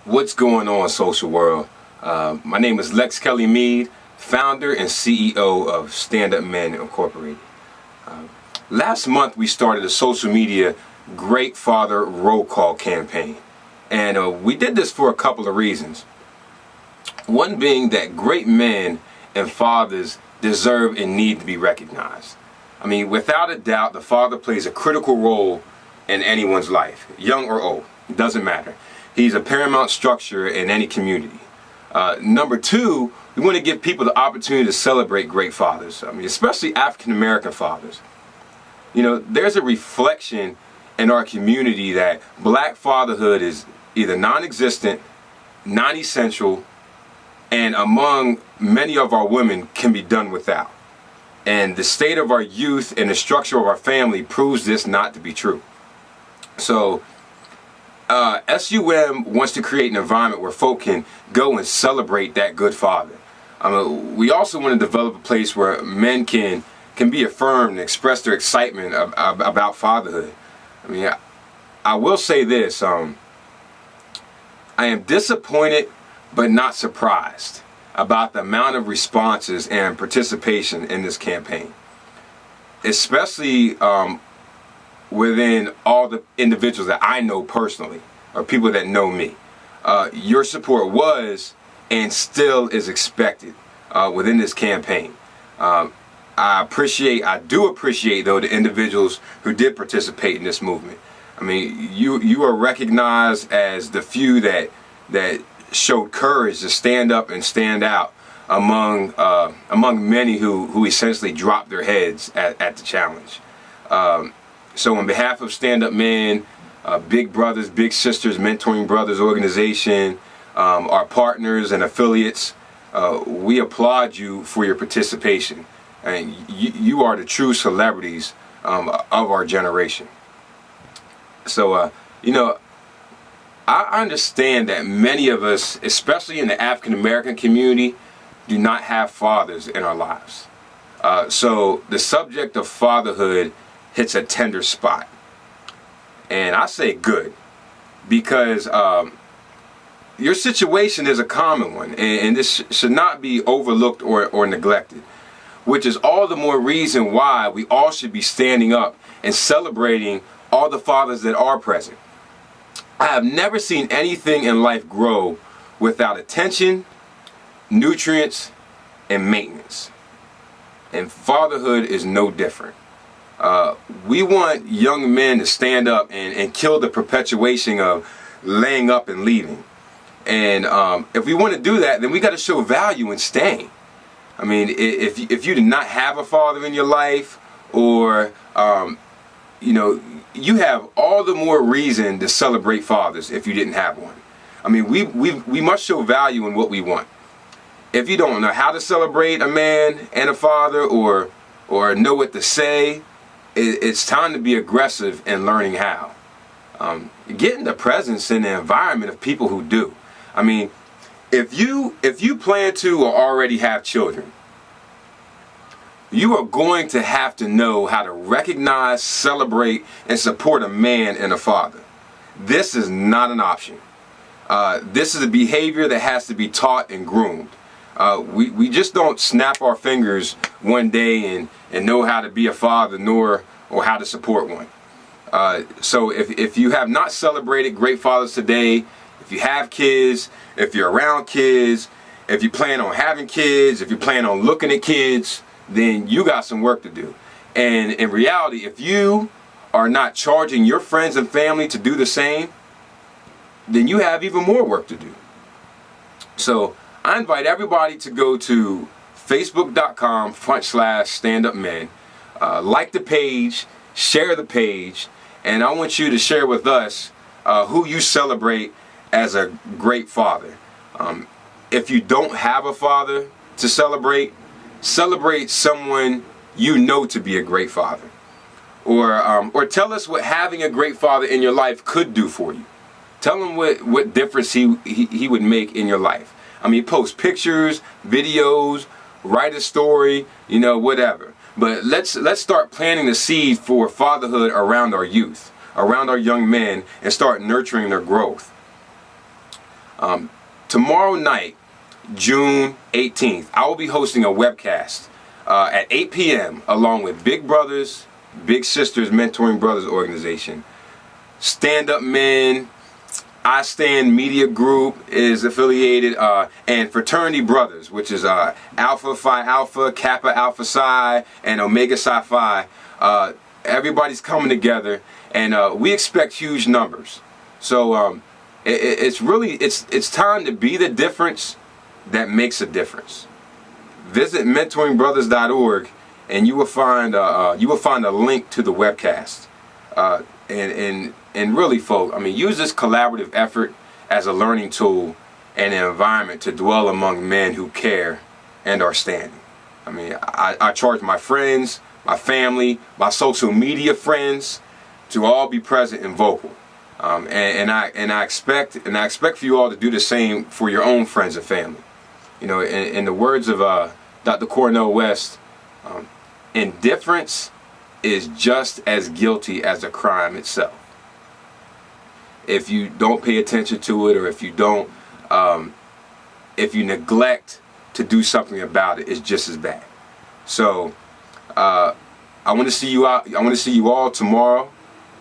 What's going on, social world? My name is Lex Kelly Mead, founder and CEO of Stand Up Men Incorporated. Last month we started a social media Great Father Roll Call campaign, and we did this for a couple of reasons. One being that great men and fathers deserve and need to be recognized. I mean, without a doubt, the father plays a critical role in anyone's life, young or old, it doesn't matter. He's a paramount structure in any community. Number two, we want to give people the opportunity to celebrate great fathers. I mean, especially African American fathers. You know, there's a reflection in our community that black fatherhood is either non-existent, non-essential, and among many of our women can be done without. And the state of our youth and the structure of our family proves this not to be true. So, SUM wants to create an environment where folk can go and celebrate that good father. We also want to develop a place where men can be affirmed and express their excitement about fatherhood. I mean, I will say this, I am disappointed but not surprised about the amount of responses and participation in this campaign, especially within all the individuals that I know personally, or people that know me. Your support was and still is expected within this campaign. I do appreciate though the individuals who did participate in this movement. I mean, you are recognized as the few that showed courage to stand up and stand out among many who essentially dropped their heads at the challenge. So on behalf of Stand Up Men, Big Brothers, Big Sisters, Mentoring Brothers organization, our partners and affiliates, we applaud you for your participation. And you are the true celebrities of our generation. So, I understand that many of us, especially in the African American community, do not have fathers in our lives. So the subject of fatherhood hits a tender spot. And I say good, because your situation is a common one, and this should not be overlooked or neglected, which is all the more reason why we all should be standing up and celebrating all the fathers that are present. I have never seen anything in life grow without attention, nutrients, and maintenance. And fatherhood is no different. We want young men to stand up and kill the perpetuation of laying up and leaving. And if we want to do that, then we got to show value in staying. I mean, if you did not have a father in your life, or you have all the more reason to celebrate fathers if you didn't have one. I mean, we must show value in what we want. If you don't know how to celebrate a man and a father, or know what to say, it's time to be aggressive in learning how. Get in the presence and the environment of people who do. I mean, if you plan to or already have children, you are going to have to know how to recognize, celebrate, and support a man and a father. This is not an option. This is a behavior that has to be taught and groomed. We just don't snap our fingers one day and know how to be a father, or how to support one. So if you have not celebrated great fathers today, if you have kids, if you're around kids, if you plan on having kids, if you plan on looking at kids, then you got some work to do. And in reality, if you are not charging your friends and family to do the same, then you have even more work to do. So I invite everybody to go to facebook.com/standupmen, like the page, share the page, and I want you to share with us who you celebrate as a great father. If you don't have a father to celebrate someone you know to be a great father. Or tell us what having a great father in your life could do for you. Tell them what difference he would make in your life. I mean, post pictures, videos, write a story, whatever. But let's start planting the seed for fatherhood around our youth, around our young men, and start nurturing their growth. Tomorrow night, June 18th, I will be hosting a webcast at 8 p.m. along with Big Brothers, Big Sisters Mentoring Brothers organization. Stand Up Men, I Stand Media Group is affiliated, and Fraternity Brothers, which is Alpha Phi Alpha, Kappa Alpha Psi, and Omega Psi Phi. Everybody's coming together, and we expect huge numbers. So it's time to be the difference that makes a difference. Visit mentoringbrothers.org, and you will find a link to the webcast. And really, folks, I mean, use this collaborative effort as a learning tool and an environment to dwell among men who care and are standing. I mean, I charge my friends, my family, my social media friends to all be present and vocal. And I expect for you all to do the same for your own friends and family. You know, in the words of Dr. Cornel West, indifference is just as guilty as the crime itself. If you don't pay attention to it, or if you neglect to do something about it, it's just as bad. So I want to see you out. I want to see you all tomorrow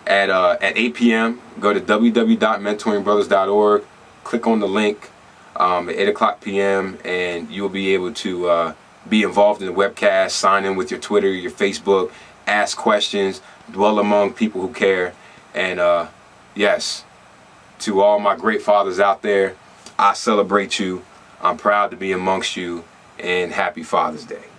at 8 p.m. Go to www.mentoringbrothers.org. Click on the link at 8 o'clock p.m. and you'll be able to be involved in the webcast. Sign in with your Twitter, your Facebook. Ask questions. Dwell among people who care. And yes, to all my great fathers out there, I celebrate you. I'm proud to be amongst you, and happy Father's Day.